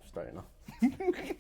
starting off. Okay.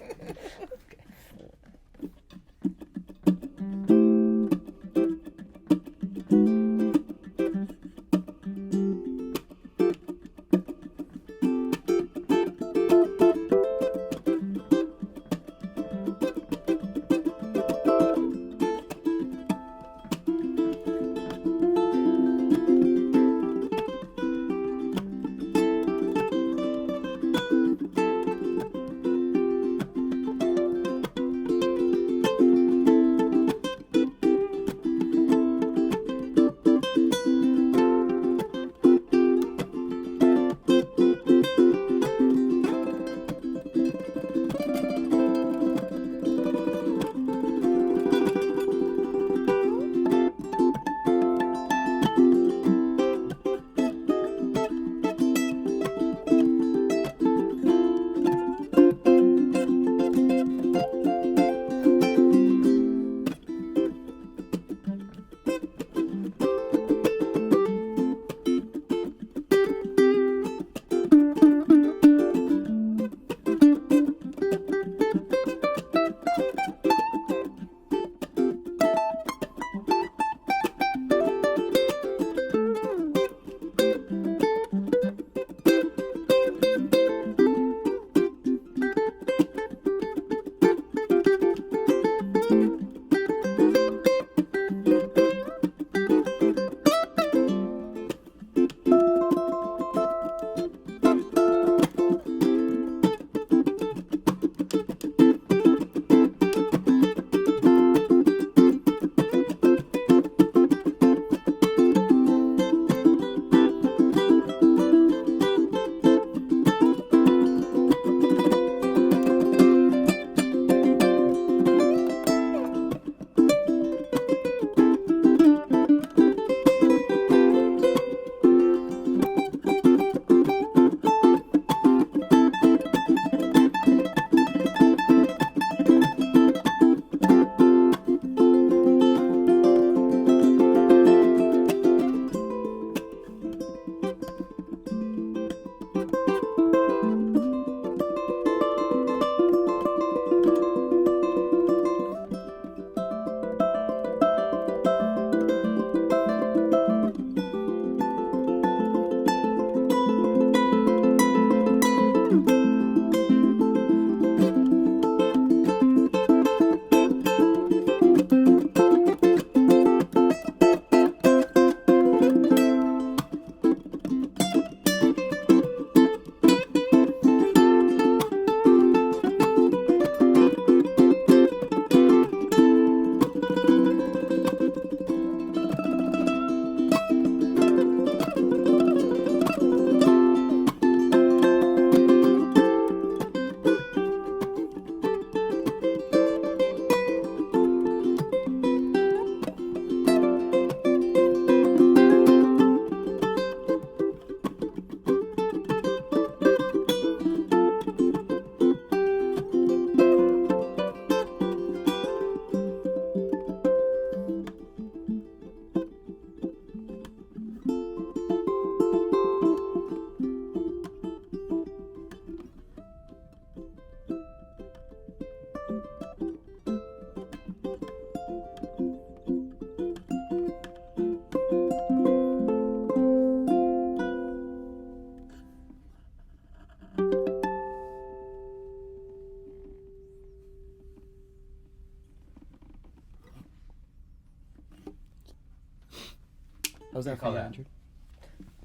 How's that for you, Andrew?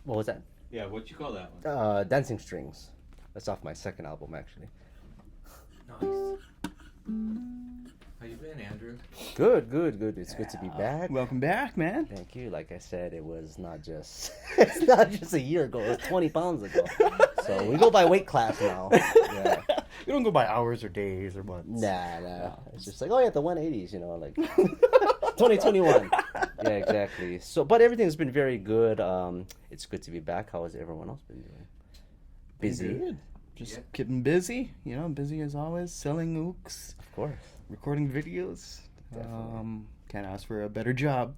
What was that? Yeah, what'd you call that one? Dancing Strings. That's off my second album, actually. Nice. How you been, Andrew? Good. It's good to be back. Welcome back, man. Thank you. Like I said, it was not just it's not just a year ago. It was 20 pounds ago. So we go by weight class now. Yeah. We don't go by hours or days or months. Nah. It's just like, oh yeah, the 180s, you know, like 2021. Yeah, exactly. So, but everything's been very good. It's good to be back. How has everyone else been doing? Busy. Good. Just getting busy. You know, busy as always. Selling Ukes. Of course. Recording videos. Definitely. Can't ask for a better job.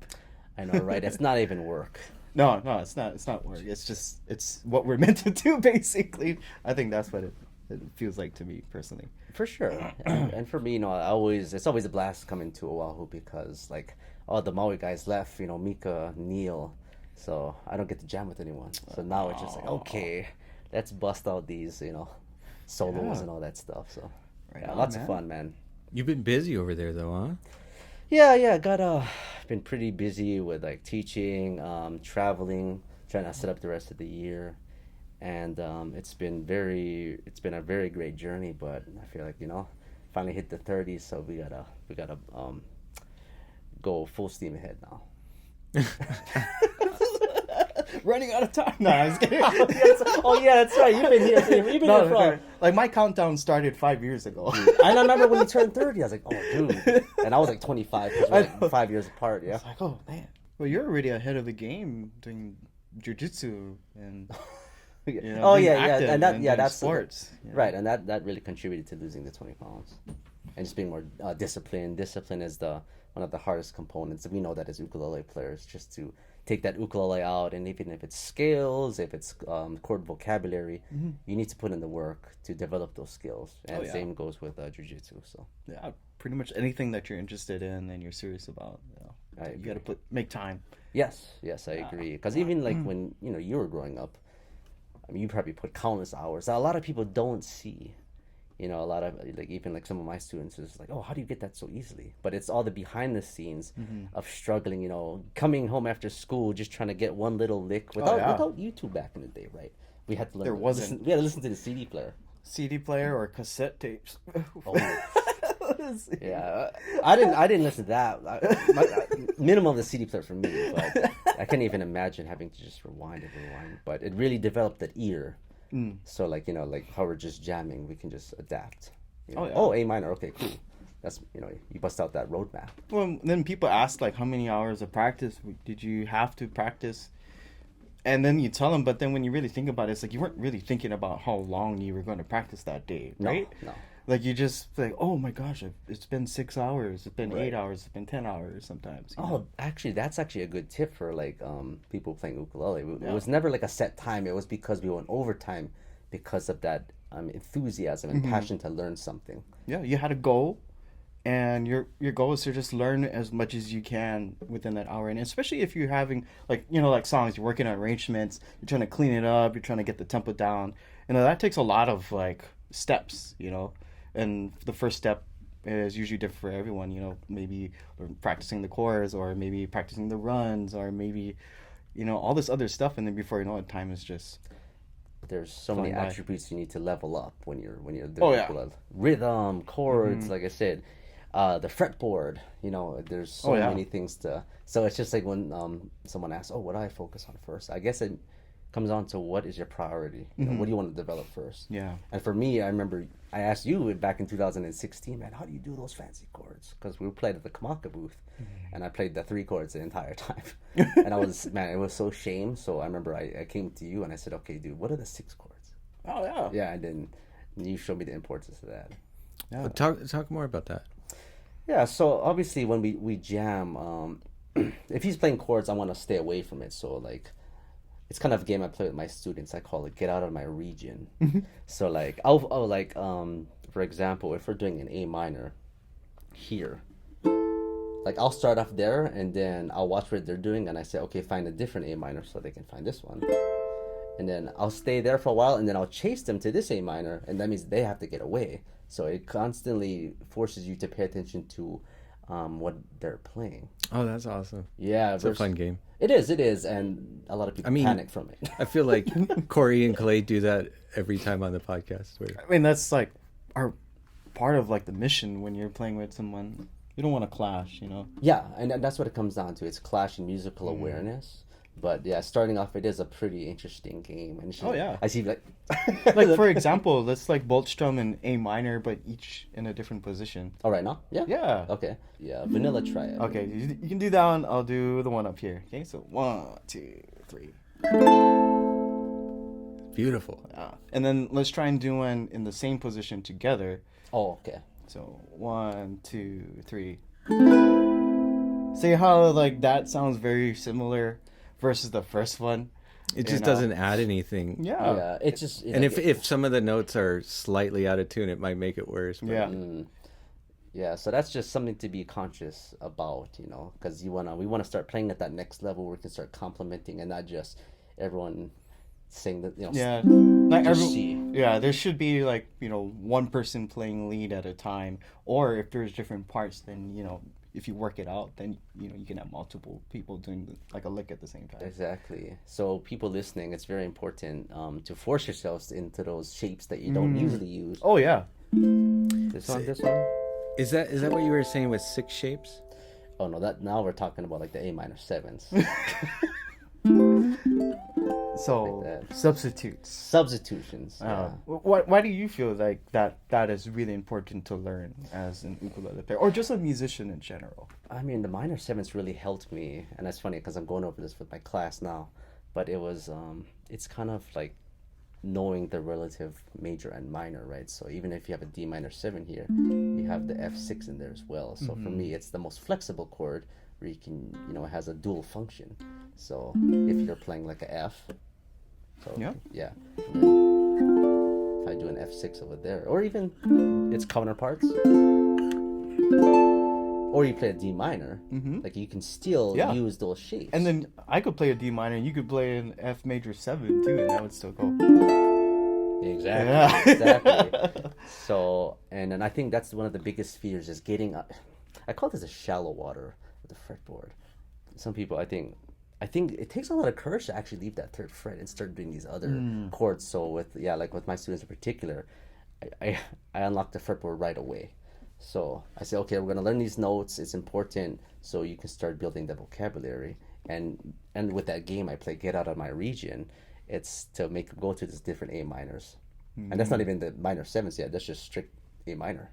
I know, right? It's not even work. No, it's not. It's not work. It's just it's what we're meant to do, basically. I think that's what it It feels like to me personally. For sure. And for me, it's always a blast coming to Oahu because like all the Maui guys left, Mika, Neil, so I don't get to jam with anyone. So now it's just like, okay, let's bust out these, solos and all that stuff. So lots of fun, man. You've been busy over there though, huh? Yeah, been pretty busy with like teaching, traveling, trying to set up the rest of the year. And it's been a very great journey, but I feel like finally hit the 30s, so we gotta go full steam ahead now. Running out of time. No, I was kidding. Oh yeah, that's right. You've been here for like my countdown started 5 years ago. I remember when you turned 30. I was like, oh dude, and I was like 25 because we're like 5 years apart. Yeah. I was like, oh man. Well, you're already ahead of the game doing Jiu Jitsu and. And that's sports, right, and that really contributed to losing the 20 pounds, and just being more disciplined. Discipline is one of the hardest components. We know that as ukulele players, just to take that ukulele out, and even if it's scales, if it's chord vocabulary, you need to put in the work to develop those skills. And same goes with jiu-jitsu. So yeah, pretty much anything that you're interested in and you're serious about, you got to make time. Yes, I agree. Because even like when you were growing up. I mean, you probably put countless hours. A lot of people don't see, a lot of like even like some of my students is like, oh, how do you get that so easily? But it's all the behind the scenes of struggling. Coming home after school, just trying to get one little lick without YouTube back in the day, right? We had to learn. We had to listen to the CD player. CD player or cassette tapes. Yeah, I didn't listen to that. Minimum of the CD player for me, but I can't even imagine having to just rewind. But it really developed that ear. So like how we're just jamming, we can just adapt. Oh, A minor. Okay, cool. That's you bust out that roadmap. Well, then people ask like, how many hours of practice did you have to practice? And then you tell them, but then when you really think about it, it's like you weren't really thinking about how long you were going to practice that day, right? No. Like you just like, oh my gosh, it's been 6 hours, it's been 8 hours, it's been 10 hours sometimes. Actually, that's actually a good tip for like people playing ukulele. It was never like a set time. It was because we went overtime because of that enthusiasm and passion to learn something. Yeah, you had a goal, and your goal is to just learn as much as you can within that hour. And especially if you're having like songs, you're working on arrangements, you're trying to clean it up, you're trying to get the tempo down. That takes a lot of like steps, And the first step is usually different for everyone, maybe practicing the chords or maybe practicing the runs or maybe, all this other stuff. And then before you know it, time is just... There's so many attributes you need to level up when you're doing rhythm, chords, like I said, the fretboard, there's so many things to... So it's just like when someone asks, what do I focus on first? I guess it comes on to what is your priority? What do you want to develop first? Yeah. And for me, I remember I asked you back in 2016, man, how do you do those fancy chords? Because we played at the Kamaka booth, and I played the 3 chords the entire time. And it was so shame. So I remember I came to you and I said, okay, dude, what are the 6 chords? Oh, yeah. Yeah, and then you showed me the importance of that. Yeah. Talk more about that. Yeah, so obviously when we jam, if he's playing chords, I want to stay away from it. So like... It's kind of a game I play with my students. I call it get out of my region. So like I'll like for example, if we're doing an A minor here, like I'll start off there and then I'll watch what they're doing and I say, okay, find a different A minor so they can find this one. And then I'll stay there for a while and then I'll chase them to this A minor, and that means they have to get away. So it constantly forces you to pay attention to what they're playing. Oh, that's awesome. Yeah, it's a fun game. It is, and a lot of people panic from it. I feel like Corey and Clay do that every time on the podcast. I mean, that's like our part of like the mission when you're playing with someone. You don't want to clash, Yeah, and that's what it comes down to. It's clash in musical awareness. But yeah, starting off, it is a pretty interesting game. And I see like... like, for example, let's like bolt strum in A minor, but each in a different position. Oh, right now? Yeah? Yeah. Okay. Yeah, vanilla triad. Okay, you can do that one. I'll do the one up here. Okay, so 1, 2, 3. Beautiful. And then let's try and do one in the same position together. Oh, okay. So 1, 2, 3. See how like that sounds very similar versus the first one? It just doesn't add anything. Yeah, it's just. And if some of the notes are slightly out of tune, it might make it worse. But... Yeah, so that's just something to be conscious about, because we want to start playing at that next level where we can start complementing and not just everyone saying that, there should be like, one person playing lead at a time, or if there's different parts, then, if you work it out, then, you can have multiple people doing like a lick at the same time. Exactly. So people listening, it's very important to force yourselves into those shapes that you don't usually use. Oh, yeah. This one? Is that what you were saying with 6 shapes? Oh no, now we're talking about like the A minor 7s. So like substitutions. Yeah. Why do you feel like that is really important to learn as an ukulele player, or just a musician in general? I mean, the minor 7s really helped me, and that's funny because I'm going over this with my class now. But it was it's kind of like knowing the relative major and minor, right? So even if you have a D minor 7 here, you have the F6 in there as well. So for me, it's the most flexible chord where you can, it has a dual function. So if you're playing like a F, if I do an F6 over there, or even its counterparts, or you play a D minor, like you can still use those shapes. And then I could play a D minor, and you could play an F major 7 too, and that would still go. Exactly. So, and then I think that's one of the biggest fears is getting up. I call this a shallow water with the fretboard. Some people, I think it takes a lot of courage to actually leave that 3rd fret and start doing these other chords. So with my students in particular, I unlock the fretboard right away. So I say, okay, we're gonna learn these notes. It's important so you can start building the vocabulary. And with that game I play, Get Out of My Region, it's to make go to these different A minors, and that's not even the minor 7s yet. That's just strict A minor.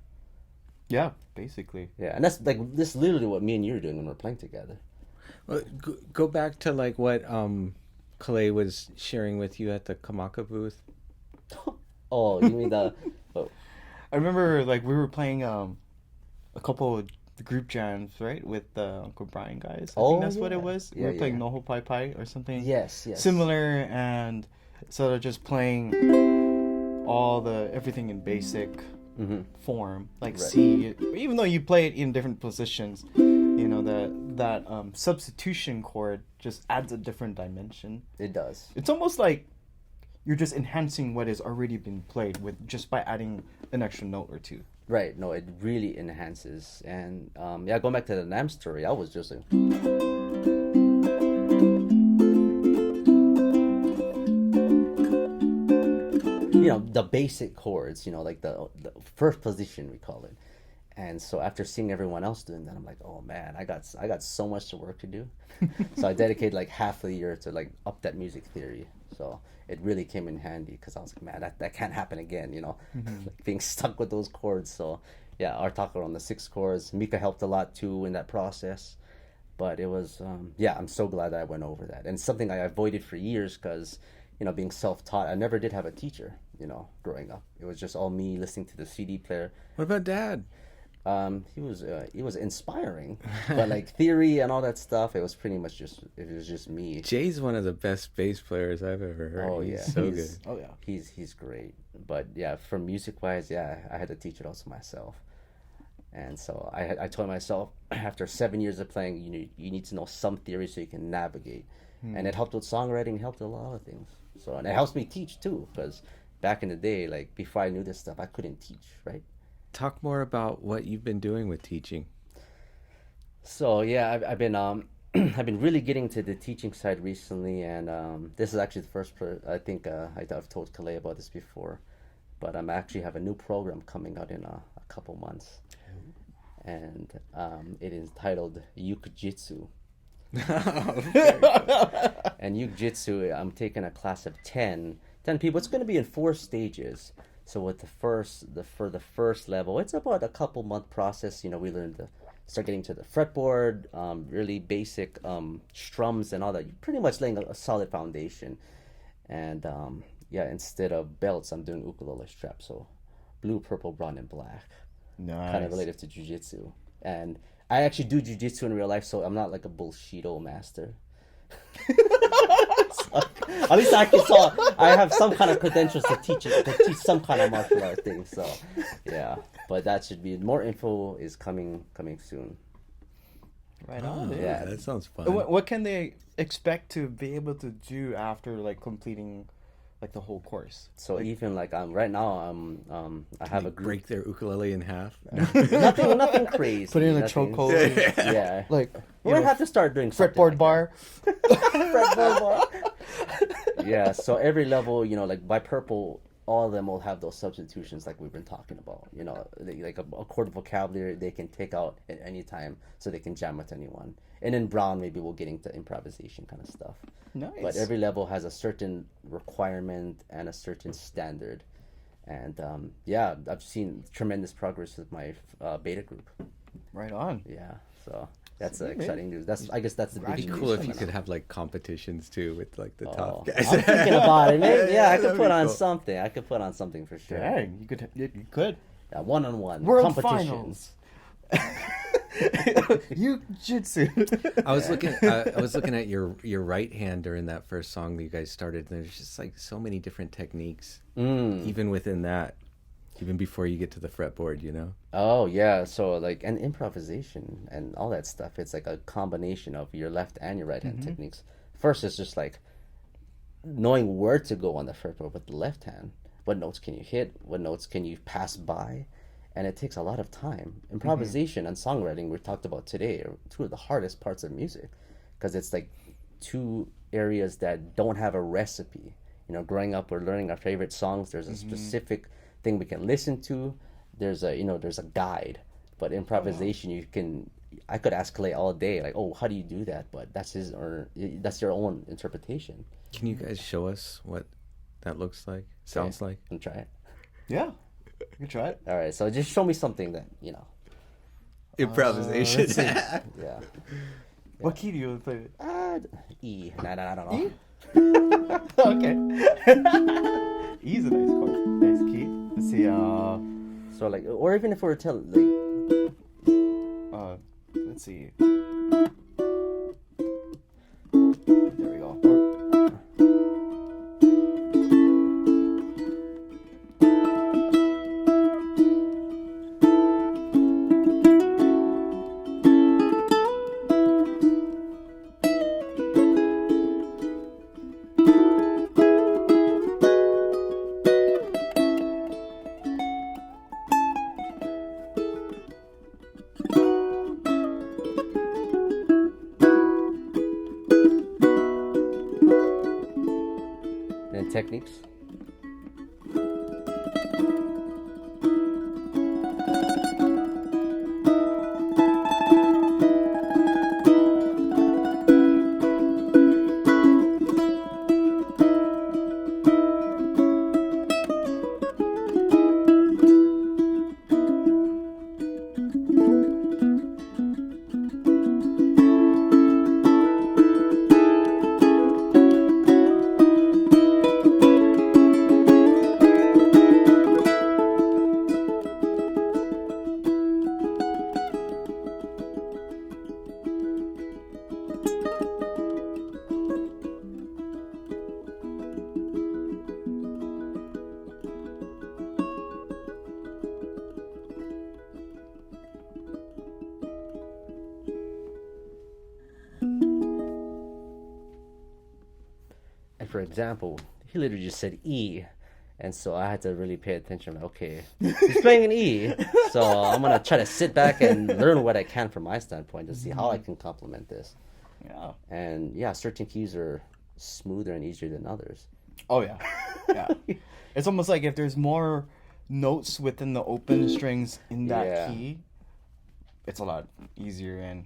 Yeah, basically. Yeah, and that's like this is literally what me and you are doing when we're playing together. Well, go back to like what Clay was sharing with you at the Kamaka booth. Oh, you mean the? Oh. I remember like we were playing a couple of the group jams, right, with the Uncle Brian guys. I think that's what it was. We were playing Noho Pai Pai or something. Yes. Similar, and sort of just playing everything in basic form, like C. Even though you play it in different positions, that substitution chord just adds a different dimension. It does. It's almost like you're just enhancing what has already been played with just by adding an extra note or two. Right. No, it really enhances. And going back to the Nam story, I was just like, the basic chords, like the first position we call it. And so after seeing everyone else doing that, I'm like, oh man, I got so much work to do. So I dedicated like half a year to like up that music theory. So it really came in handy because I was like, man, that can't happen again, like being stuck with those chords. So yeah, our talk on the 6 chords. Mika helped a lot too in that process. But it was, I'm so glad that I went over that. And something I avoided for years because, being self-taught, I never did have a teacher, growing up. It was just all me listening to the CD player. What about Dad? He was inspiring, but like theory and all that stuff, it was just me. Jay's one of the best bass players I've ever heard. Oh he's yeah, so good. Oh yeah, he's great. But yeah, for music wise, I had to teach it also myself. And so I told myself after 7 years of playing, you need to know some theory so you can navigate. And it helped with songwriting, helped with a lot of things. So and it helps me teach too, because back in the day, like before I knew this stuff, I couldn't teach, right? Talk more about what you've been doing with teaching. So yeah, I've been I've been really getting to the teaching side recently, and this is actually the first. I think I've told Kalei about this before, but I'm actually have a new program coming out in a couple months, and it is titled Uke-Jitsu. And Uke-Jitsu, I'm taking a class of 10 people. It's going to be in 4 stages. So with for the first level, it's about a couple month process. We learn to start getting to the fretboard, really basic strums and all that. You're pretty much laying a solid foundation. And instead of belts, I'm doing ukulele straps. So blue, purple, brown, and black. Nice. Kind of related to Jiu Jitsu. And I actually do Jiu Jitsu in real life, so I'm not like a bullshito master. So, at least I can talk. I have some kind of credentials to teach some kind of martial art thing. So, yeah. But that should be more info is coming soon. Right on. dude. Yeah. That sounds fun. What can they expect to be able to do after like completing like the whole course? So even like right now I have a group. Break their ukulele in half. Nothing crazy. Put it in a nothing- chokehold. Yeah. Like We're gonna have to start doing something fretboard like bar. fretboard bar. Yeah, so every level, like by purple, all of them will have those substitutions like we've been talking about. Like a chord vocabulary they can take out at any time so they can jam with anyone. And in brown, maybe we'll get into improvisation kind of stuff. Nice. But every level has a certain requirement and a certain standard. And yeah, I've seen tremendous progress with my beta group. Right on. Yeah, so that's Sweet, man. exciting news. I guess that's the big It'd be news cool if coming you could up. have like competitions too with like the Oh, top I'm guys. thinking about it. Maybe, yeah, I could That'd put be on cool. something. I could put on something for sure. Dang, you could. Yeah, one-on-one World competitions. Uke-Jitsu. I was looking at your right hand during that first song that you guys started, and there's just like so many different techniques, even within that, even before you get to the fretboard. Oh yeah, so like and improvisation and all that stuff. It's like a combination of your left and your right hand techniques. First, it's just like knowing where to go on the fretboard with the left hand. What notes can you hit? What notes can you pass by? And it takes a lot of time. Improvisation and songwriting we talked about today are two of the hardest parts of music because it's like two areas that don't have a recipe. Growing up, we're learning our favorite songs. There's a specific thing we can listen to. There's a guide. But improvisation, I could ask Clay all day, like, oh, how do you do that? But that's that's your own interpretation. Can you guys show us what that looks like, sounds like? And try it. Yeah, you can try it. All right, so just show me something that Improvisation. let's see. Yeah. What key do you play it? E. Nah, I don't know. E? Okay. E's a nice chord. Nice key. Let's see. So like, or even if we were telling, like, Let's see. There we go. and techniques. And for example, he literally just said E. And so I had to really pay attention. Like, okay, he's playing an E. So I'm going to try to sit back and learn what I can from my standpoint to see how I can complement this. Yeah. And yeah, certain keys are smoother and easier than others. Oh yeah. Yeah. It's almost like if there's more notes within the open strings in that Yeah. key, it's a lot easier and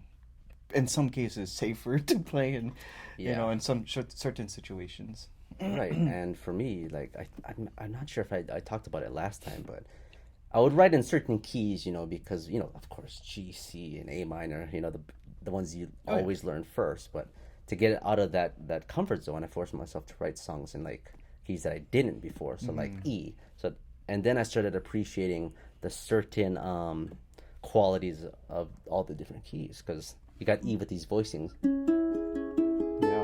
in some cases safer to play in, Yeah. in some certain situations. Right. And for me, like, I'm not sure if I talked about it last time, but I would write in certain keys, because, of course, G, C, and A minor, the ones you always learn first. But to get out of that comfort zone, I forced myself to write songs in, like, keys that I didn't before. So, like, E. And then I started appreciating the certain qualities of all the different keys, because you got E with these voicings. Yeah.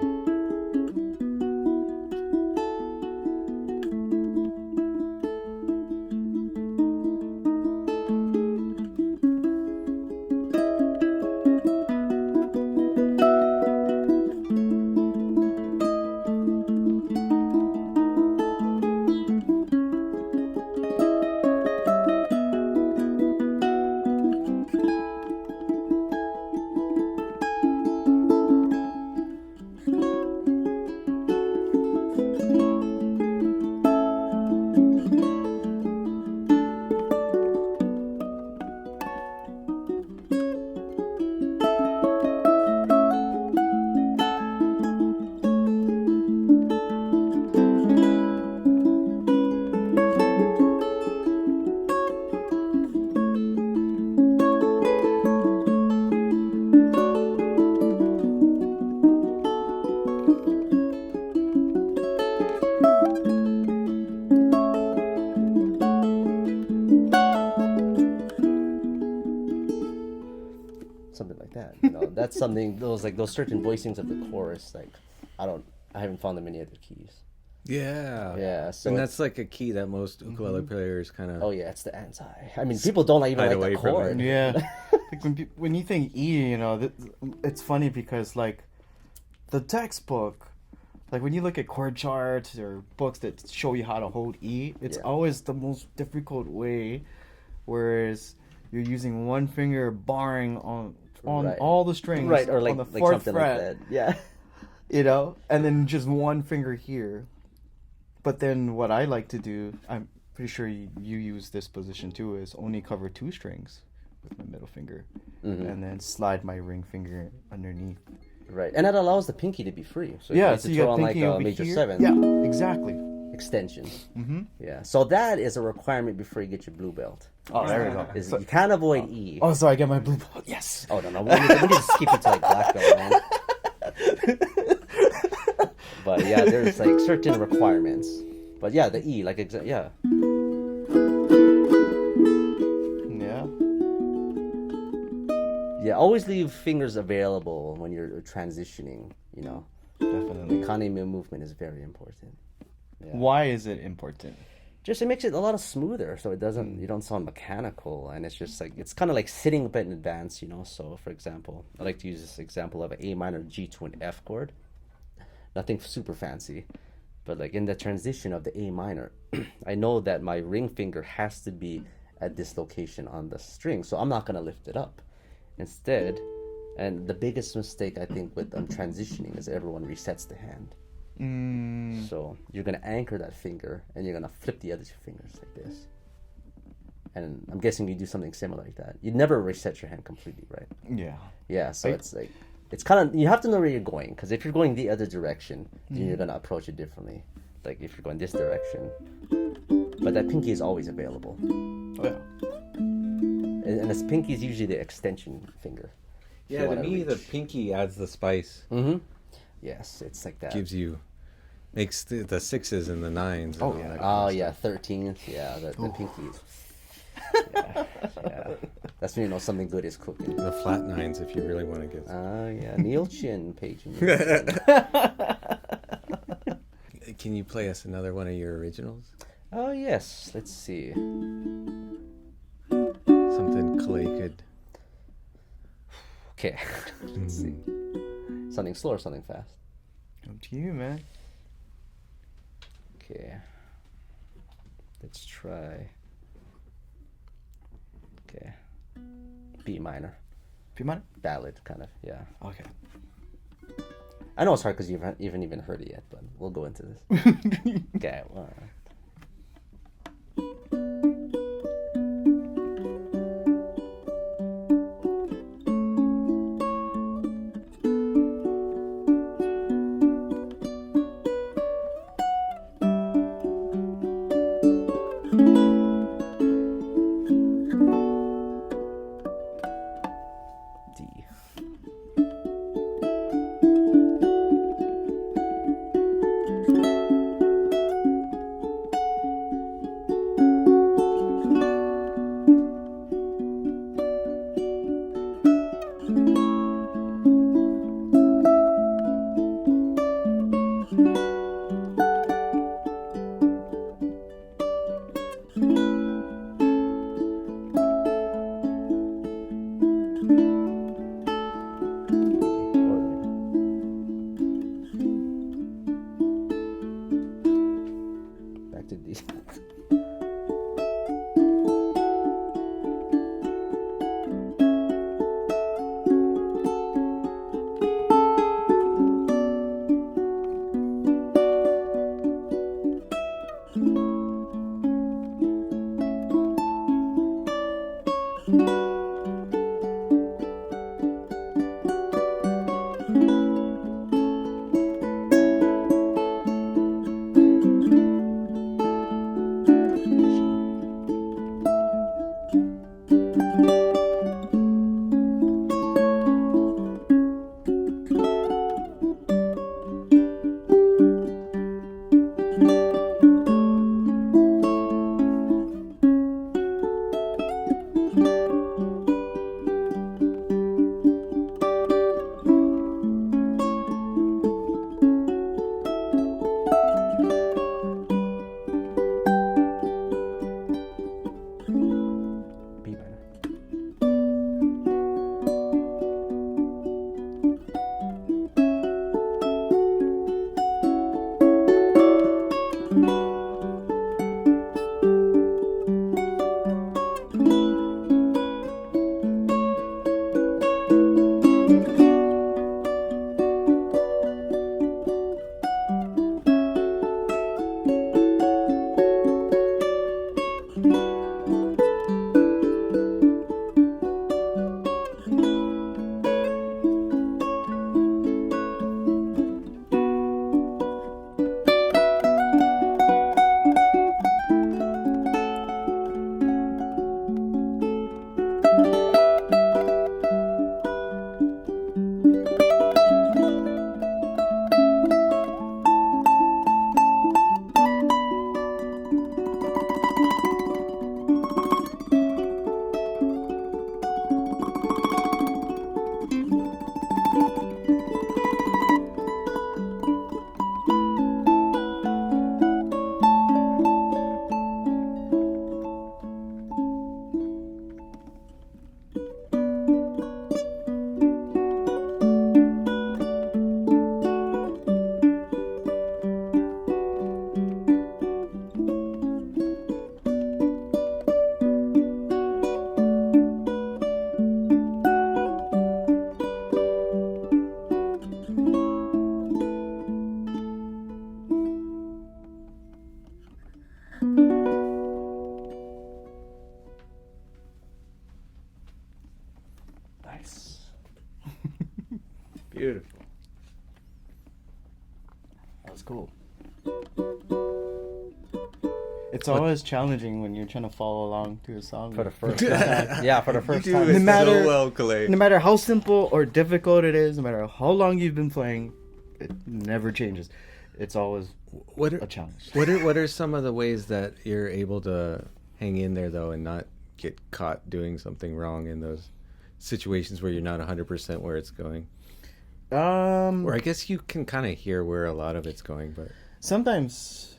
that. You know, that's something. Those certain voicings of the chorus. Like, I haven't found them in any other keys. Yeah. Yeah. So and that's like a key that most ukulele players kind of. Oh yeah, it's the anti. I mean, people don't even Hide like away the from it. chord. Yeah. Like when you think E, you know, it's funny because like the textbook, like when you look at chord charts or books that show you how to hold E, it's always the most difficult way. Whereas you're using one finger barring on Right. all the strings, Right, or like on the fourth something fret, like that. Yeah. you know, and then just one finger here. But then what I like to do, I'm pretty sure you use this position too, is only cover 2 strings with my middle finger, and then slide my ring finger underneath. Right, and that allows the pinky to be free. So Yeah, you so need you to throw got on like pinky a over major here. 7. Yeah, exactly. Extensions. Yeah, so that is a requirement before you get your blue belt. Oh, there we go. Is you can't avoid E. Oh, so I get my blue belt. Yes. Oh no, we need to skip it to like black belt, man. But yeah, there's like certain requirements. But yeah, the E, like yeah. Yeah. Yeah, always leave fingers available when you're transitioning, you know. Definitely. Economy of movement is very important. Yeah. Why is it important? Just it makes it a lot of smoother, so it doesn't you don't sound mechanical, and it's just like it's kind of like sitting a bit in advance, you know. So for example, I like to use this example of an A minor G to an F chord. Nothing super fancy, but like in the transition of the A minor, I know that my ring finger has to be at this location on the string, so I'm not gonna lift it up. Instead, and the biggest mistake I think with transitioning is everyone resets the hand. So you're gonna anchor that finger, and you're gonna flip the other 2 fingers like this. And I'm guessing you do something similar like that. You'd never reset your hand completely, right? Yeah. Yeah. So it's like it's kind of you have to know where you're going, because if you're going the other direction, then you're gonna approach it differently. Like if you're going this direction, but that pinky is always available. Oh, yeah. And this pinky is usually the extension finger. Yeah, to me, the pinky adds the spice. Yes, it's like that. Gives you, makes the 6s and the 9s. And all yeah. that Oh kind yeah, of 13th. Yeah, the pinky. Yeah. That's when you know something good is cooking. stuff. The flat 9s, if you really want to get. Oh yeah, Neil Chin, Page. Can you play us another one of your originals? Oh yes, let's see. Something Clay could. Okay, let's see. Something slow or something fast? Up to you, man. Okay. Let's try. Okay. B minor. B minor? Ballad, kind of, yeah. Okay. I know it's hard because you haven't even heard it yet, but we'll go into this. Okay, well. D. Back to D. Beautiful. That was cool. It's always challenging when you're trying to follow along to a song. For the first time. Yeah, for the first You time. do it No matter- so well, Clay. No matter how simple or difficult it is, no matter how long you've been playing, it never changes. It's always What a are, challenge. what are some of the ways that you're able to hang in there though and not get caught doing something wrong in those situations where you're not 100% where it's going? Or I guess you can kind of hear where a lot of it's going, but Sometimes,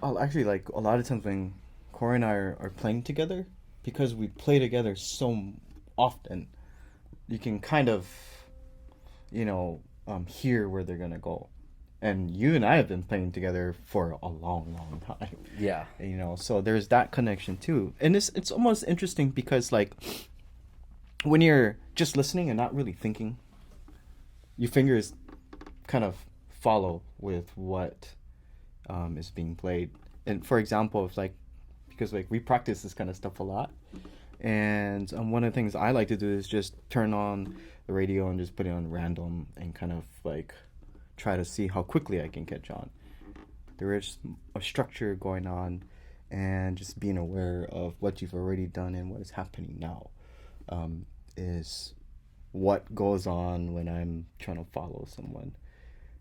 I'll actually, like, a lot of times when Corey and I are playing together, because we play together so often, you can kind of, hear where they're going to go. And you and I have been playing together for a long, long time. Yeah. So there's that connection too. And it's almost interesting because, like, when you're just listening and not really thinking, your fingers kind of follow with what is being played. And for example, if because we practice this kind of stuff a lot, and one of the things I like to do is just turn on the radio and just put it on random and kind of like try to see how quickly I can catch on. There is a structure going on, and just being aware of what you've already done and what is happening now is what goes on when I'm trying to follow someone.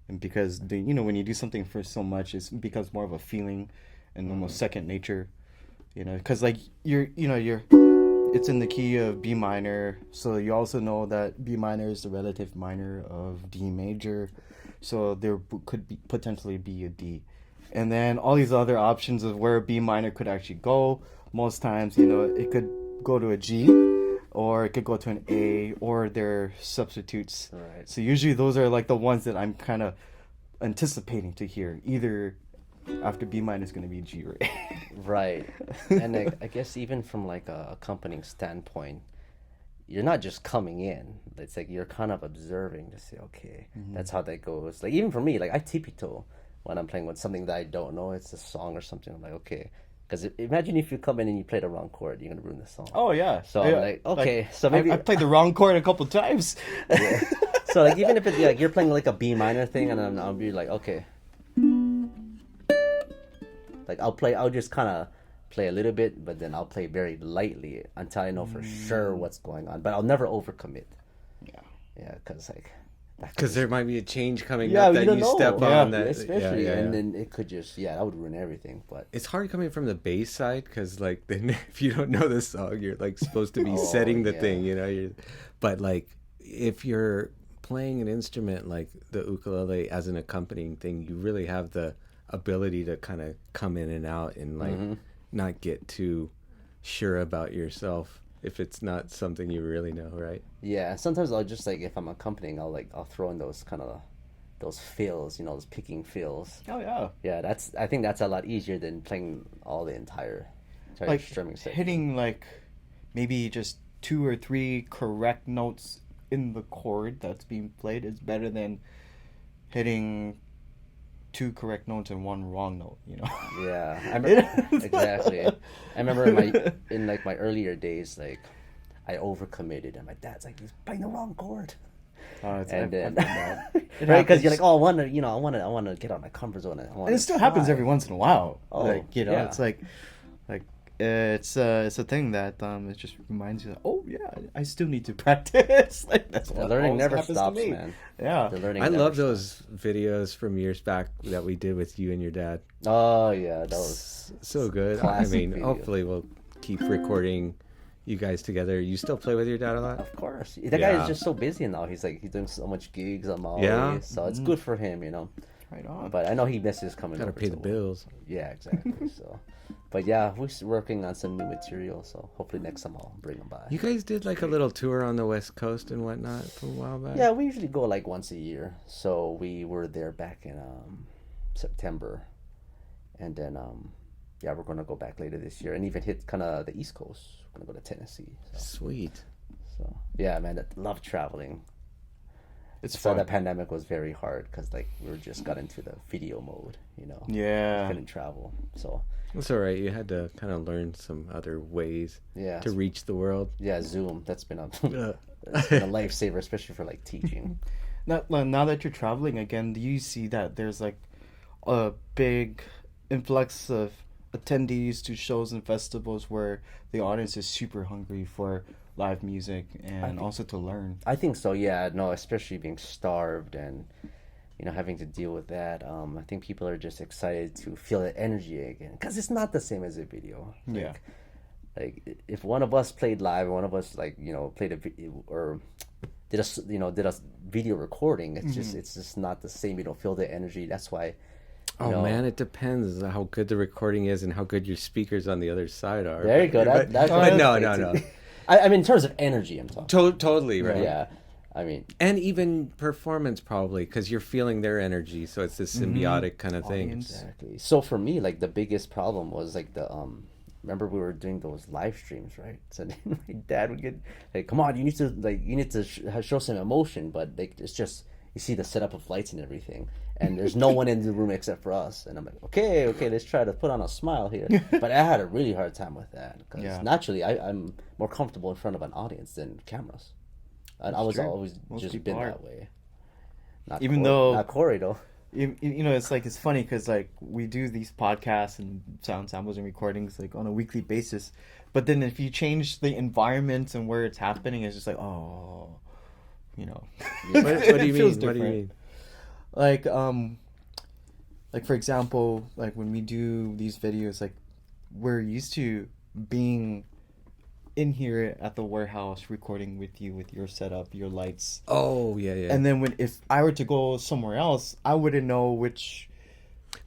And because when you do something for so much, it becomes more of a feeling and almost second nature. Because it's in the key of B minor, so you also know that B minor is the relative minor of D major, so there could be potentially be a D, and then all these other options of where B minor could actually go. Most times, it could go to a G, or it could go to an A, or they're substitutes. Right. So usually those are like the ones that I'm kind of anticipating to hear. Either after B minor is going to be G or A. Right. And I guess even from like a accompanying standpoint, you're not just coming in. It's like you're kind of observing to say, okay, that's how that goes. Like even for me, like I tippy toe when I'm playing with something that I don't know. It's a song or something. I'm like, okay. Because imagine if you come in and you play the wrong chord, you're going to ruin the song. Oh, yeah. So I'm like, okay, so maybe... I played the wrong chord a couple times. Yeah. So like even if it's like you're playing like a B minor thing, and then I'll be like, okay. Like I'll just kind of play a little bit, but then I'll play very lightly until I know for sure what's going on. But I'll never overcommit. Yeah. Yeah, because like... because there might be a change coming Yeah, up you that don't you know. step Yeah, on. That especially, and then it could just, that would ruin everything. But it's hard coming from the bass side because like then if you don't know the song, you're like supposed to be setting the thing, but like if you're playing an instrument like the ukulele as an accompanying thing, you really have the ability to kind of come in and out and like not get too sure about yourself if it's not something you really know, right? yeah, sometimes I'll just like, if I'm accompanying, I'll throw in those kind of those fills, those picking fills. Oh, yeah. Yeah, I think that's a lot easier than playing all the entire Like strumming section. hitting like maybe just 2 or 3 correct notes in the chord that's being played is better than hitting 2 correct notes and 1 wrong note, Yeah, I remember, exactly. I remember in my earlier days, like I overcommitted, and my dad's like, "He's playing the wrong chord." And then, right? Because you're like, "Oh, I want to get out of my comfort zone." And it still happens every once in a while. Oh, it's like it's a thing that it just reminds you that, oh yeah, I still need to practice. Like that's The what learning always never happens to stops, me. man. Yeah. The learning. I never love stops. those videos from years back that we did with you and your dad. Oh yeah, that was So good. I classic mean, video. hopefully we'll keep recording you guys together. You still play with your dad a lot? Of course. That guy Yeah. is just so busy now. He's doing so much gigs on Maui. Yeah. So it's good for him, Right on. But I know he misses coming Gotta over pay to the bills. Yeah, exactly. So, but yeah, we're working on some new material. So hopefully next time I'll bring him by. You guys did like a little tour on the West Coast and whatnot for a while back? Yeah, we usually go like once a year. So we were there back in September, and then we're gonna go back later this year and even hit kind of the East Coast. We're gonna go to Tennessee. Sweet. So yeah, man, I love traveling. It's So fun. the pandemic was very hard because like we were just got into the video mode, Yeah. couldn't travel. So That's all right. You had to kind of learn some other ways yeah, to reach the world. yeah, Zoom. That's been a Yeah. that's been a lifesaver, especially for like teaching. Now that you're traveling again, do you see that there's like a big influx of attendees to shows and festivals where the audience is super hungry for live music and also to learn? I think so. Yeah. No, especially being starved and having to deal with that. I think people are just excited to feel that energy again because it's not the same as a video. Yeah. Like if one of us played live, one of us played a video or did a video recording, it's just not the same. You don't feel the energy. That's why. Man, it depends on how good the recording is and how good your speakers on the other side are. There you go. But no. I mean, in terms of energy, I'm talking. Totally right. Yeah. I mean, and even performance probably because you're feeling their energy, so it's this symbiotic kind of thing. Exactly. So for me, like the biggest problem was like the remember we were doing those live streams, right? So then my dad would get like, "Come on, you need to show some emotion," but like it's just you see the setup of lights and everything, and there's no one in the room except for us, and I'm like, okay, let's try to put on a smile here. But I had a really hard time with that because naturally I'm more comfortable in front of an audience than cameras. And I was always just been that way. Not Corey though. It's funny because like we do these podcasts and sound samples and recordings like on a weekly basis, but then if you change the environment and where it's happening, it's just like What do you mean? Like for example, like when we do these videos, like we're used to being in here at the warehouse recording with you with your setup, your lights. Oh yeah. And then if I were to go somewhere else, I wouldn't know which.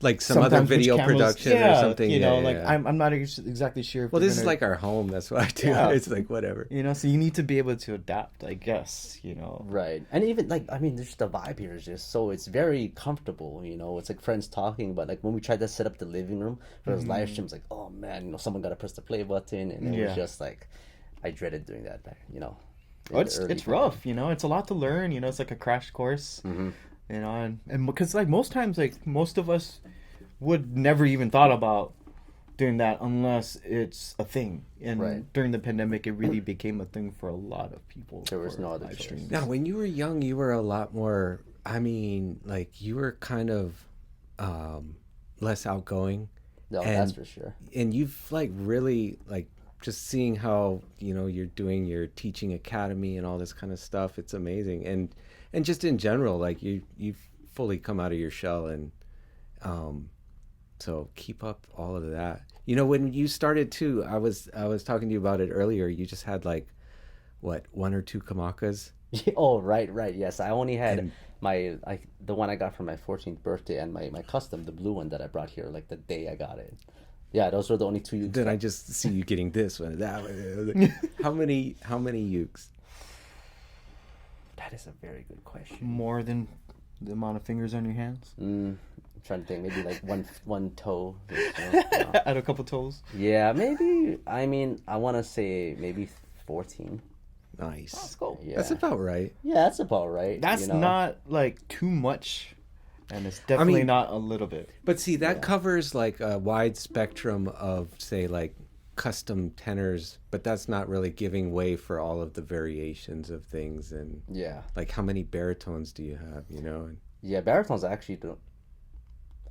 Like some other video production or something. I'm not exactly sure. Well, this is like our home. That's why I do. Yeah. It's like whatever. So you need to be able to adapt, I guess. Right, and even there's the vibe here is just so it's very comfortable. It's like friends talking, but like when we tried to set up the living room for those live streams, like oh man, someone got to press the play button, and it was just like I dreaded doing that. It's rough. It's a lot to learn. It's like a crash course. Mm-hmm. And because like most times, like most of us would never even thought about doing that unless it's a thing. And during the pandemic, it really became a thing for a lot of people. There was no other stream. Now, when you were young, you were a lot more. I mean, like you were kind of less outgoing. No, that's for sure. And you've like really like just seeing how you're doing your teaching academy and all this kind of stuff. It's amazing. And just in general, like you've fully come out of your shell, and so keep up all of that. When you started too, I was talking to you about it earlier. You just had like, what, 1 or 2 kamakas? Oh, right. Yes, I only had the one I got for my 14th birthday and my custom, the blue one that I brought here like the day I got it. Yeah, those were the only 2 Ukes. Then I just see you getting this one, that one. How many Ukes? That is a very good question. More than the amount of fingers on your hands? I'm trying to think. Maybe like one toe. Add a couple toes? Yeah, maybe. I mean, I want to say maybe 14. Nice. Let's go. Yeah. That's about right. Yeah, that's about right. That's not like too much. And it's definitely not a little bit. But see, that covers like a wide spectrum of, say, like custom tenors, but that's not really giving way for all of the variations of things. And like how many baritones do you have, Yeah, baritones actually don't.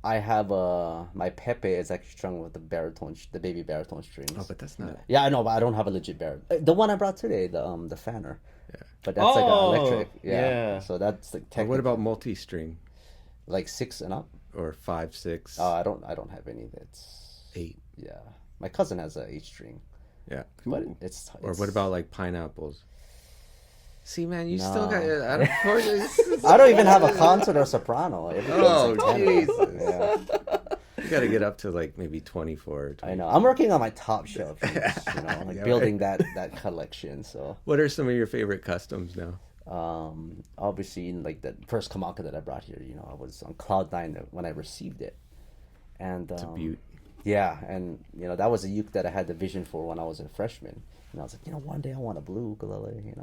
I have my Pepe is actually strung with the baby baritone strings. Oh, but that's not. Yeah, I know, but I don't have a legit baritone. The one I brought today, the Fanner. Yeah. But that's like an electric. Yeah. So that's like technical. What about multi-string? Like 6 and up, or 5, 6. Oh, I don't have any. That's 8. Yeah, my cousin has a 8-string. Yeah, but it's. Or what about like pineapples? See, man, you still got. I don't even have a concert or soprano. Oh, Jesus! Yeah. You got to get up to like maybe 24. Or 25. I know. I'm working on my top shelf. Building that collection. So. What are some of your favorite customs now? Obviously, like the first kamaka that I brought here, I was on cloud 9 when I received it, and it's a beaut. Yeah, and that was a uke that I had the vision for when I was a freshman, and I was like, one day I want a blue ukulele.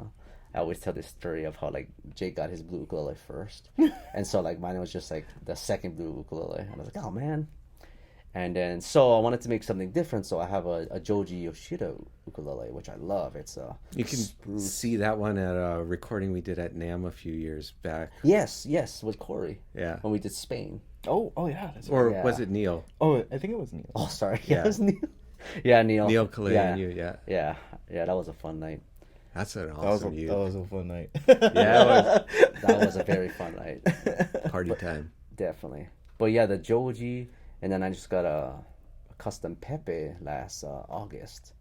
I always tell this story of how like Jake got his blue ukulele first, and so like mine was just like the second blue ukulele, and I was like, oh man. And then, so I wanted to make something different. So I have a Joji Yoshida ukulele, which I love. It's You can see that one at a recording we did at NAMM a few years back. yes, with Corey. Yeah. When we did Spain. Oh, yeah. That's Or Yeah. was it Neil? Oh, I think it was Neil. Oh, sorry. Yeah. Yeah, it was Neil. Yeah, Neil. Neil Calais yeah. and you, yeah. Yeah, that was a fun night. That's an That awesome was you. that was a fun night. Yeah, That was a very fun night. Party time. Definitely. But yeah, the Joji, and then I just got a custom Pepe last August.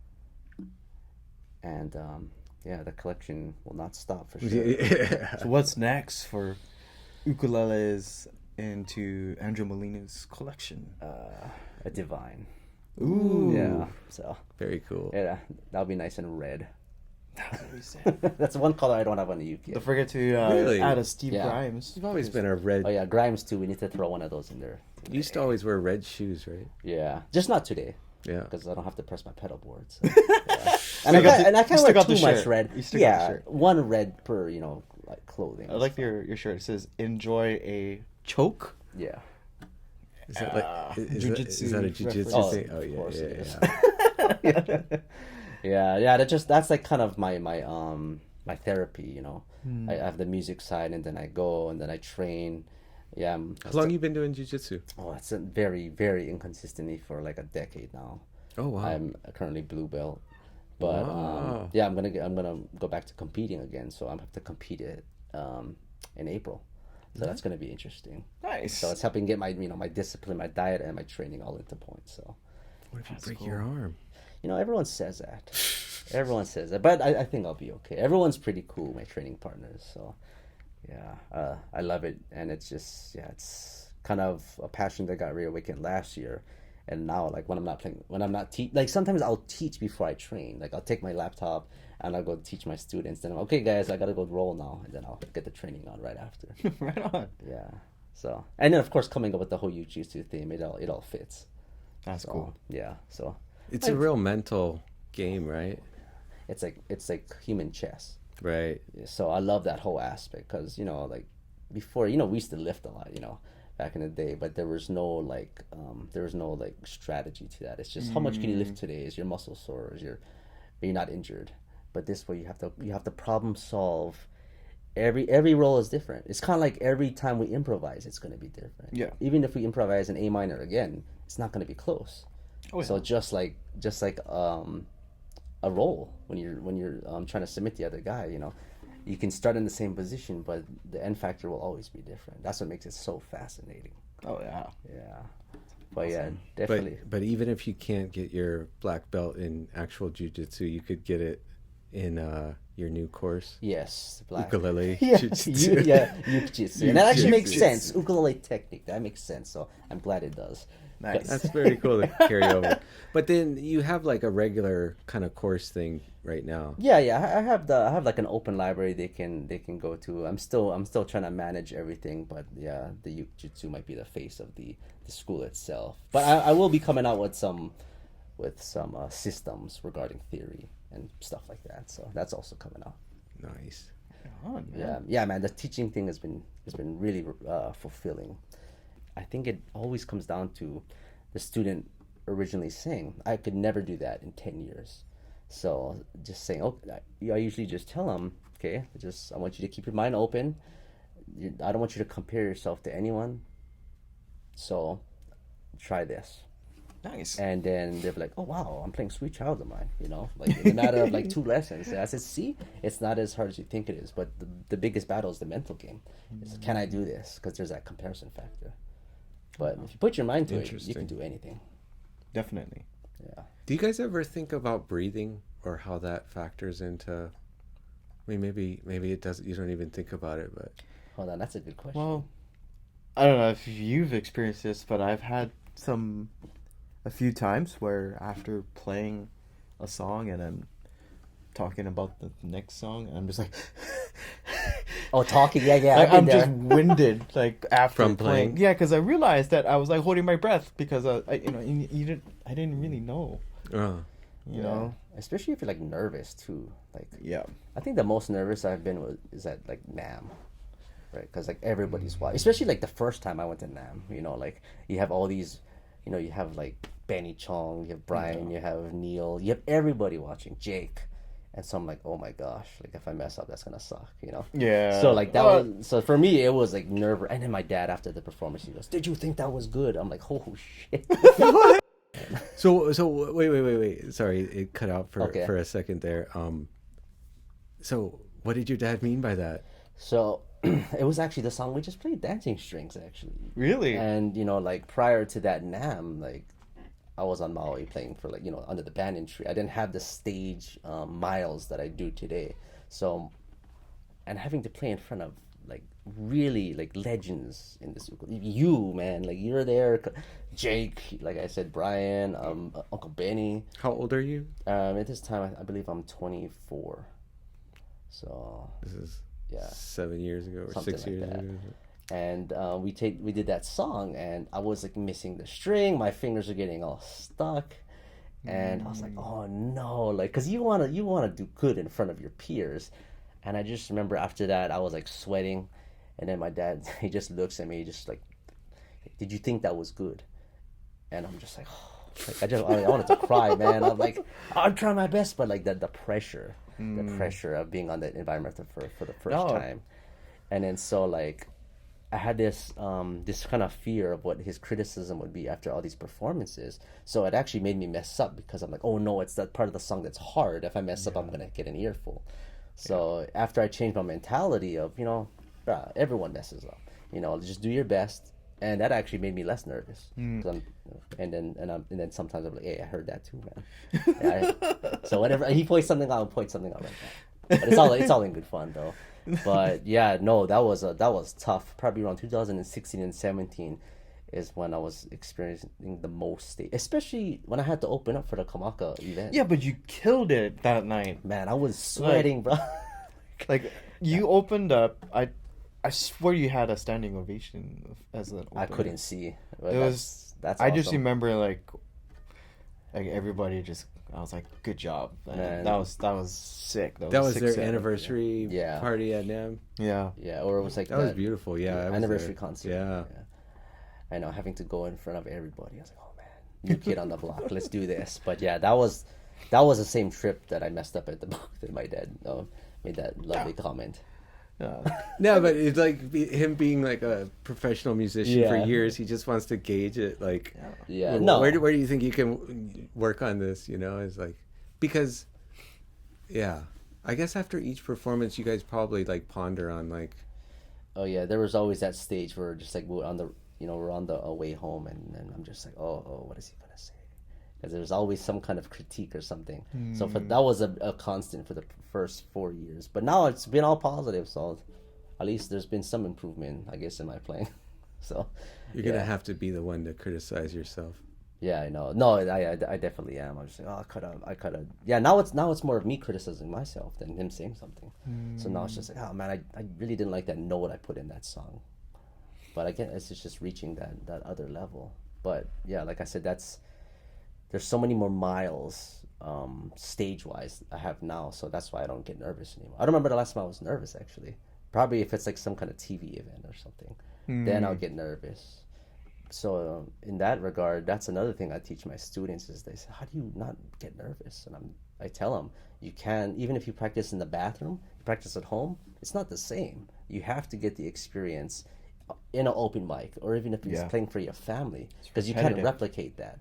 And yeah, the collection will not stop for sure. Yeah. So what's next for ukuleles into Andrew Molina's collection? A divine. Ooh. Yeah. So Very cool. yeah, that'll be nice and red. That's what we said. That's one color I don't have on the Uke. Don't forget to Really? add a Steve Yeah. Grimes. You've always been a red. Oh yeah, Grimes too. We need to throw one of those in there. You used to always wear red shoes, right? Yeah, just not today Yeah. because I don't have to press my pedal board. So, yeah. And I can't you still wear got the too much shirt. red. You still got the Yeah, shirt. one red per like clothing. I like your shirt. It says "Enjoy a choke." Yeah. Is that like is Jiu-Jitsu that a jiu-jitsu reference. thing? Oh, Oh of yeah, course yeah, it is. yeah. yeah. That's like kind of my my therapy. I have the music side, and then I go and then I train. Yeah. How long you been doing jiu-jitsu? Oh, it's a very, very inconsistently for like a decade now. Oh wow. I'm currently blue belt, but Wow. yeah, I'm gonna go back to competing again. So I'm have to compete it in April. So that's gonna be interesting. Nice. So it's helping get my my discipline, my diet, and my training all into point. So What if you break your arm? everyone says that. Everyone says that, but I think I'll be okay. Everyone's pretty cool, my training partners. So yeah, I love it, and it's just it's kind of a passion that got reawakened last year. And now, like when I'm not playing, when I'm not like sometimes I'll teach before I train. Like I'll take my laptop and I'll go teach my students. Then I'm okay, guys, I gotta go roll now, and then I'll get the training on right after. Right on. Yeah. So and then of course coming up with the whole Uke-Jitsu theme, it all fits. That's So, cool. Yeah. So It's a real mental game, right? it's like human chess. Right. So I love that whole aspect because like before we used to lift a lot back in the day, but there was no like strategy to that. It's just how much can you lift today? Is your muscle sore? You're not injured? But this way you have to problem solve. Every role is different. It's kind of like every time we improvise, it's going to be different. Yeah. Even if we improvise in A minor again, it's not going to be close. Oh, yeah. So just like a roll when you're trying to submit the other guy, you can start in the same position, but the end factor will always be different. That's what makes it so fascinating. Oh yeah. Yeah. But yeah, definitely. But even if you can't get your black belt in actual jiu-jitsu, you could get it in your new course. Yes, black. Ukulele Yeah, jiu-jitsu. Uke-Jitsu. And that actually makes Uke-Jitsu. sense. Ukulele technique. That makes sense. So I'm glad it does. Nice. That's very cool to carry over. But then you have like a regular kind of course thing right now. Yeah. I have like an open library they can go to. I'm still trying to manage everything, but yeah, the Uke-Jitsu might be the face of the school itself. But I will be coming out with some systems regarding theory and stuff like that. So that's also coming out. Nice. Yeah, man. The teaching thing has been really fulfilling. I think it always comes down to the student originally saying, "I could never do that in 10 years." So just saying, I usually just tell them, "Okay, I want you to keep your mind open. I don't want you to compare yourself to anyone. So try this." Nice. And then they're like, "Oh wow, I'm playing Sweet Child of Mine," like in a matter of like 2 lessons. And I said, "See, it's not as hard as you think it is, but the biggest battle is the mental game. Is can I do this? Because there's that comparison factor. But if you put your mind to it, you Interesting. can do anything." Definitely. Yeah. Do you guys ever think about breathing or how that factors into? I mean, maybe it doesn't. You don't even think about it, but Hold on, that's a good question. Well, I don't know if you've experienced this, but I've had a few times where after playing a song and I'm talking about the next song, I'm just like, oh, talking, yeah, like, I've been I'm there. just winded, like after From playing. playing? Yeah, because I realized that I was like holding my breath because I didn't really know, you Yeah. know. Especially if you're like nervous too. Like Yeah. I think the most nervous I've been is at like NAM, right? Because like everybody's watching. Especially like the first time I went to NAM, like you have all these you have like Benny Chong, you have Brian, you have Neil, you have everybody watching, Jake. And so I'm like, oh my gosh, like if I mess up, that's gonna suck, Yeah. So like that was, so for me it was like nerve. And then my dad after the performance, he goes, "Did you think that was good?" I'm like, "Oh shit." So wait. Sorry, it cut out for a second there. So what did your dad mean by that? So it was actually the song we just played, Dancing Strings, actually. Really? And like prior to that NAM, like I was on Maui playing for like under the banyan tree. I didn't have the stage miles that I do today. So, and having to play in front of like really like legends in this, you man, like you're there, Jake, like I said, Brian, Uncle Benny. How old are you? At this time, I believe I'm 24. So this is 7 years ago or something 6 like years that. ago. And we did that song, and I was like missing the string. My fingers are getting all stuck, and I was like, oh no, like because you wanna do good in front of your peers. And I just remember after that I was like sweating, and then my dad, he just looks at me, just like, "Did you think that was good?" And I'm just like, oh, like I wanted to cry, man. I'm like, I'm trying my best, but like the pressure of being on that environment for the first time. And then so like I had this kind of fear of what his criticism would be after all these performances. So it actually made me mess up, because I'm like, oh no, it's that part of the song that's hard. If I mess up, I'm gonna get an earful. So after I changed my mentality of everyone messes up, just do your best, and that actually made me less nervous. And then sometimes I'm like, hey, I heard that too, man. So whenever he points something out, I'll point something out like that. But it's all in good fun though. But yeah, no, that was tough. Probably around 2016 and 17 is when I was experiencing the most stage, especially when I had to open up for the Kamaka event. Yeah, but you killed it that night. Man, I was sweating, bro. Like you opened up, I swear you had a standing ovation as an opener. I couldn't see. That's awesome. I just remember like everybody just. I was like, good job, man. That was sick. That was their anniversary party at NAM. Yeah, or it was like that was beautiful. Yeah, anniversary concert. Yeah, I know, having to go in front of everybody. I was like, oh man, new kid on the block. Let's do this. But yeah, that was the same trip that I messed up at the booth. That my dad made that lovely comment. No, but it's like him being like a professional musician for years. He just wants to gauge it. Like, no. Where do you think you can work on this? It's like, because, I guess after each performance, you guys probably like ponder on like. Oh yeah, there was always that stage where just like we're on the way home, and I'm just like, oh, what is he gonna say? Because there's always some kind of critique or something. So that was a constant for the first 4 years. But now it's been all positive, so at least there's been some improvement, I guess, in my playing. So you're gonna have to be the one to criticize yourself. Yeah, I know. No, I definitely am. I'm just like, oh, I could have. Yeah, now it's more of me criticizing myself than him saying something. So now it's just like, oh man, I really didn't like that note I put in that song. But again, it's just reaching that other level. But yeah, like I said, there's so many more miles stage-wise I have now, so that's why I don't get nervous anymore. I don't remember the last time I was nervous, actually. Probably if it's like some kind of TV event or something, then I'll get nervous. So in that regard, that's another thing I teach my students is they say, how do you not get nervous? And I tell them, you can, even if you practice in the bathroom, you practice at home, it's not the same. You have to get the experience in an open mic, or even if it's playing for your family, because you can't replicate that.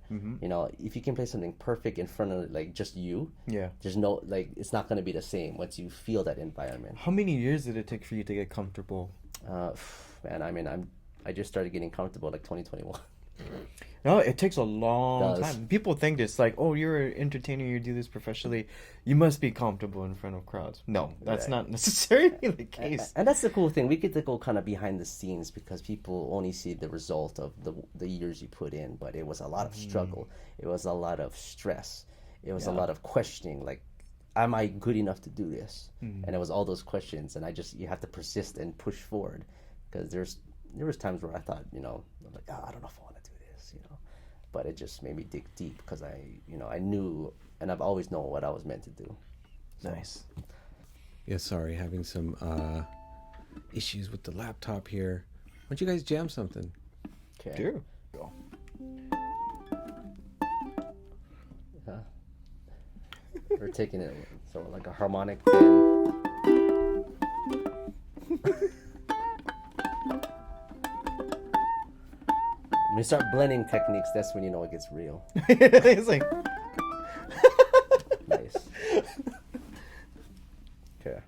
If you can play something perfect in front of like just you, there's no like, it's not going to be the same once you feel that environment. How many years did it take for you to get comfortable? Man, I mean, I just started getting comfortable like 2021. No, it takes a long time. People think it's like, oh, you're an entertainer, you do this professionally, you must be comfortable in front of crowds. No, that's not necessarily the case. And that's the cool thing. We get to go kind of behind the scenes, because people only see the result of the years you put in, but it was a lot of struggle. It was a lot of stress. It was a lot of questioning, like, am I good enough to do this? And it was all those questions, and you have to persist and push forward, because there was times where I thought, I'm like, I don't know if I want to do this, but it just made me dig deep, because I knew, and I've always known what I was meant to do. So. Nice. Yeah, sorry, having some issues with the laptop here. Why don't you guys jam something? Okay. Sure. Go. We're taking it so like a harmonic bend. When you start blending techniques, that's when you know it gets real. It's like Nice. Okay.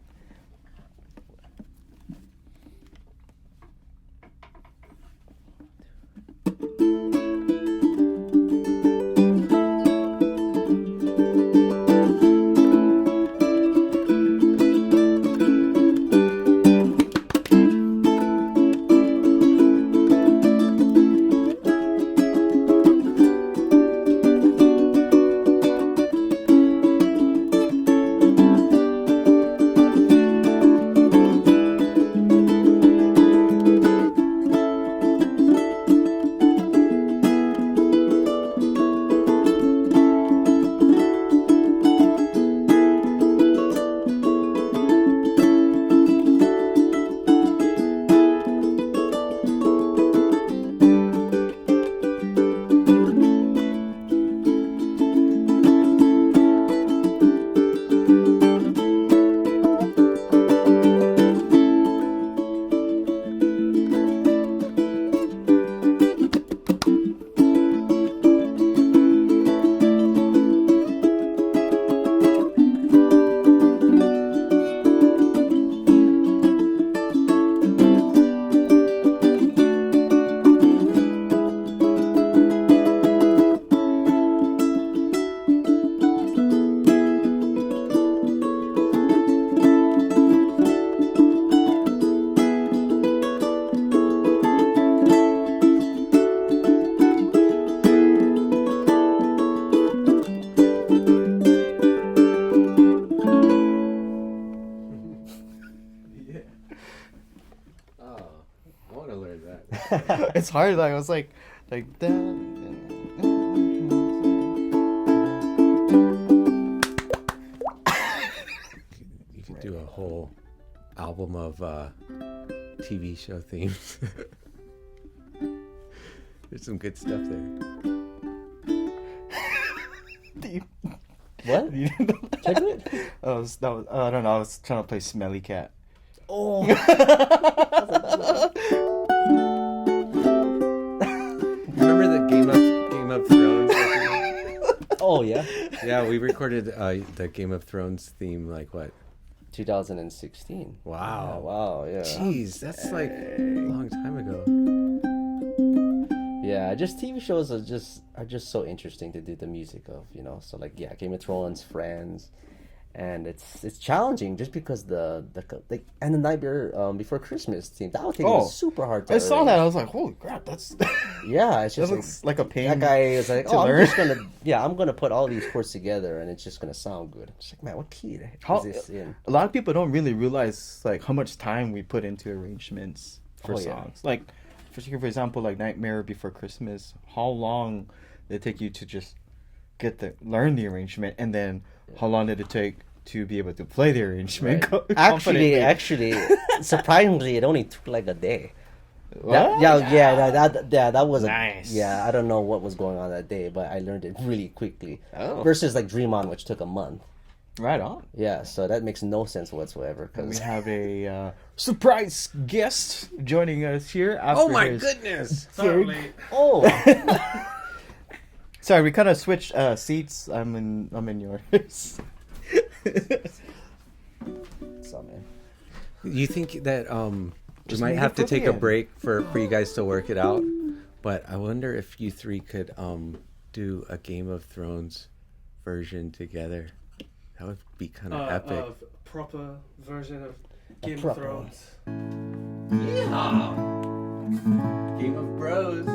it's hard. Like I was like that. You could do a whole album of TV show themes. There's some good stuff there. What? Check it. I don't know. I was trying to play Smelly Cat. Oh. Remember the Game of Thrones? Oh yeah. Yeah, we recorded the Game of Thrones theme like what? 2016. Wow. Yeah, wow. Yeah. Jeez, that's like a long time ago. Yeah, just TV shows are just so interesting to do the music of, you know. So like Game of Thrones, Friends, and it's challenging just because the and the Night Before Christmas theme that was super hard to I saw arrange. that. I was like, holy crap, that's Yeah, it's that just looks like a pain. that guy is like, to I'm learn." just I'm gonna put all these chords together and it's just gonna sound good. I'm just like, man, what key the heck is this in? A lot of people don't really realize like how much time we put into arrangements for Oh, yeah. songs. Like, for example, like Nightmare Before Christmas. How long did it take you to just learn the arrangement, and then how long did it take to be able to play the arrangement? Right. confidently? Actually, surprisingly, it only took like a day. What? That was Nice. I don't know what was going on that day, but I learned it really quickly. Oh. Versus like Dream On, which took a month. Right on. Yeah, so that makes no sense whatsoever. And we Cause have a surprise guest joining us here. After Oh my his goodness! gig. oh, Sorry, we kind of switched seats. I'm in yours. so man. You think that we Just might make have it to till the take a end. break for you guys to work it out, but I wonder if you three could do a Game of Thrones version together. That would be kind of epic. Of proper version of Game of proper Thrones. Yeah. Game of Bros.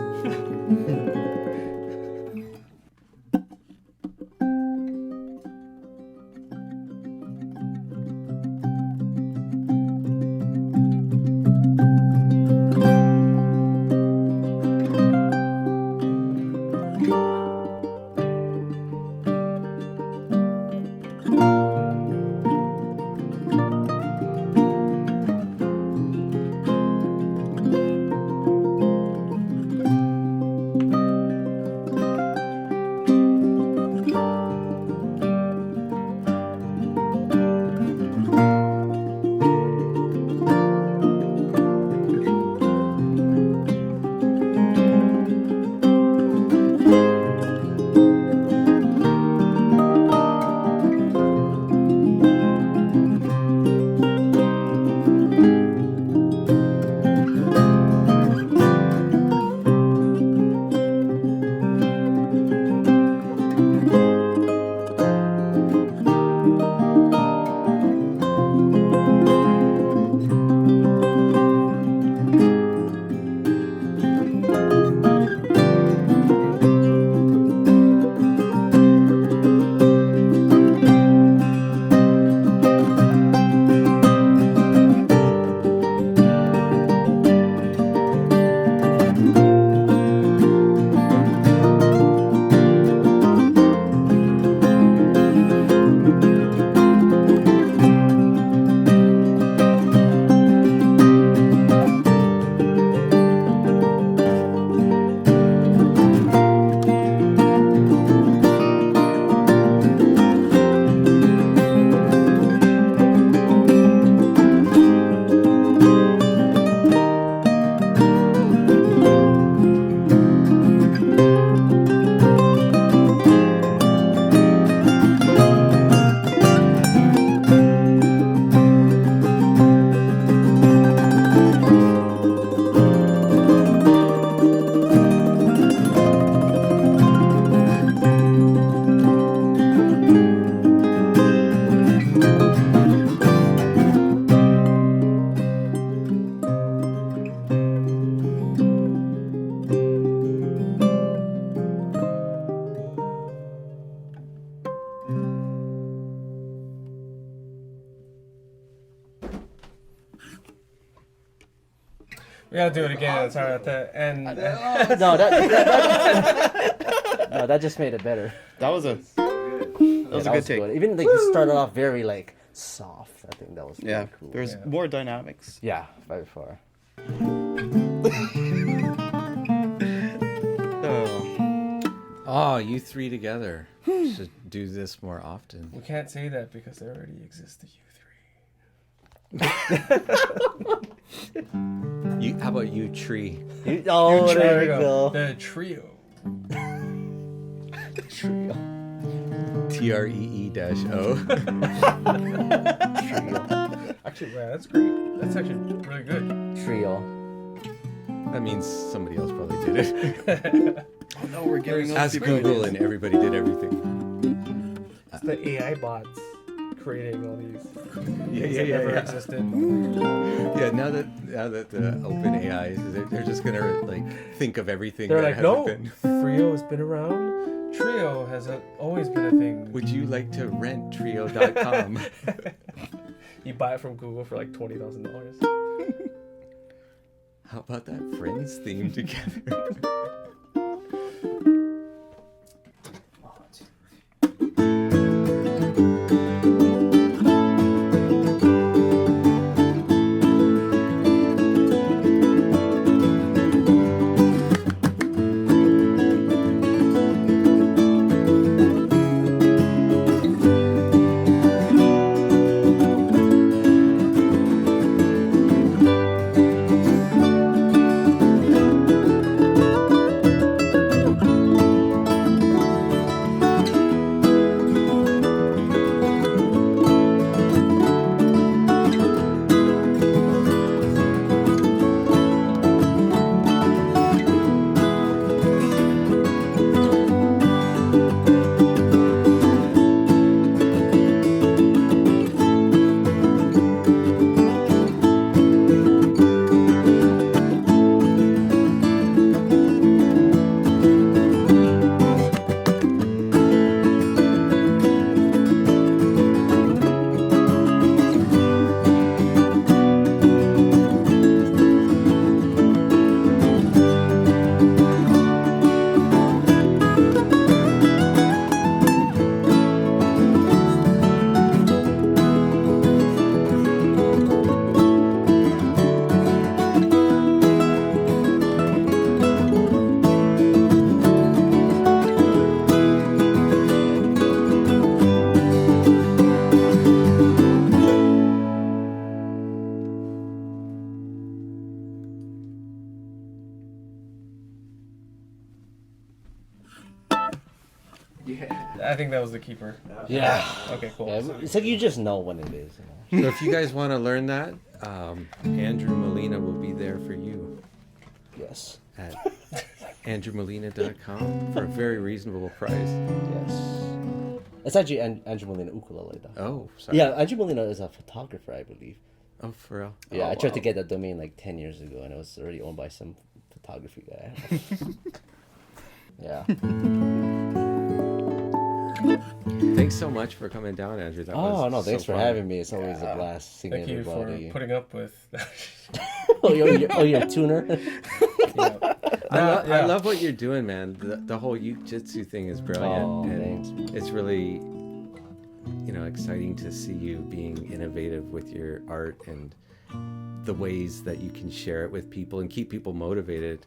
We gotta do it again. Sorry at the end. No, that just made it better. That was a That was a good take. Even like you started off very like soft. I think that was pretty cool. There's more dynamics. Yeah, by far. Oh, you three together should do this more often. We can't say that because there already exists a U3. How about you, tree? Oh, there we go. The trio. Trio. TREE-O. Actually, man, that's great. That's actually really good. Trio. That means somebody else probably did it. Oh no, we're giving up. Ask Google and everybody did everything. It's the AI bots creating all these things Yeah, that never existed. Yeah, now that the open AI, they're just gonna like think of everything. They're that like, no, hasn't Trio has been around. Trio has always been a thing. Would you like to rent Trio.com? You buy it from Google for like $20,000. How about that Friends theme together? I think that was the keeper. Yeah. Okay, cool. Yeah, it's like you just know when it is. You know? So if you guys want to learn that, Andrew Molina will be there for you Yes. at andrewmolina.com for a very reasonable price. Yes. It's actually Andrew Molina ukulele though. Oh, sorry. Yeah, Andrew Molina is a photographer, I believe. Oh, for real? Yeah, Oh, I tried to wow. get that domain like 10 years ago, and it was already owned by some photography guy. Yeah. Thanks so much for coming down, Andrew. That was No, thanks so for fun. having me. It's always a blast seeing Thank you everybody. for putting up with. you're a tuner? Yeah. I love what you're doing, man. The whole Uke-Jitsu thing is brilliant. Oh, and thanks. it's really, exciting to see you being innovative with your art and the ways that you can share it with people and keep people motivated.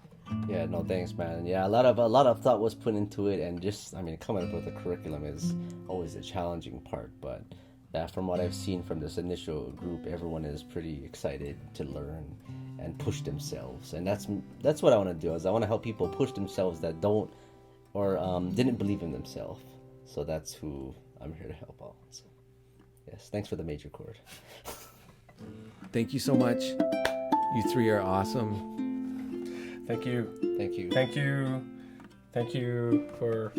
Yeah, no, thanks, man. Yeah, a lot of thought was put into it, and coming up with a curriculum is always a challenging part. But yeah, from what I've seen from this initial group, everyone is pretty excited to learn and push themselves, and that's what I want to do. Is I want to help people push themselves that don't or didn't believe in themselves. So that's who I'm here to help out. So yes, thanks for the major chord. Thank you so much. You three are awesome. Thank you. Thank you. Thank you for.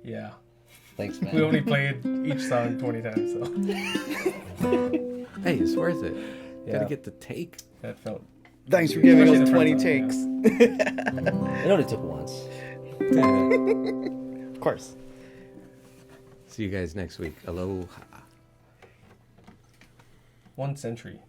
Yeah. Thanks, man. We only played each song 20 times, so Hey, it's worth it. Yeah. Gotta get the take. that felt. Thanks for giving Especially us the 20 first takes. It only took once. Of course. See you guys next week. Aloha. 1 century.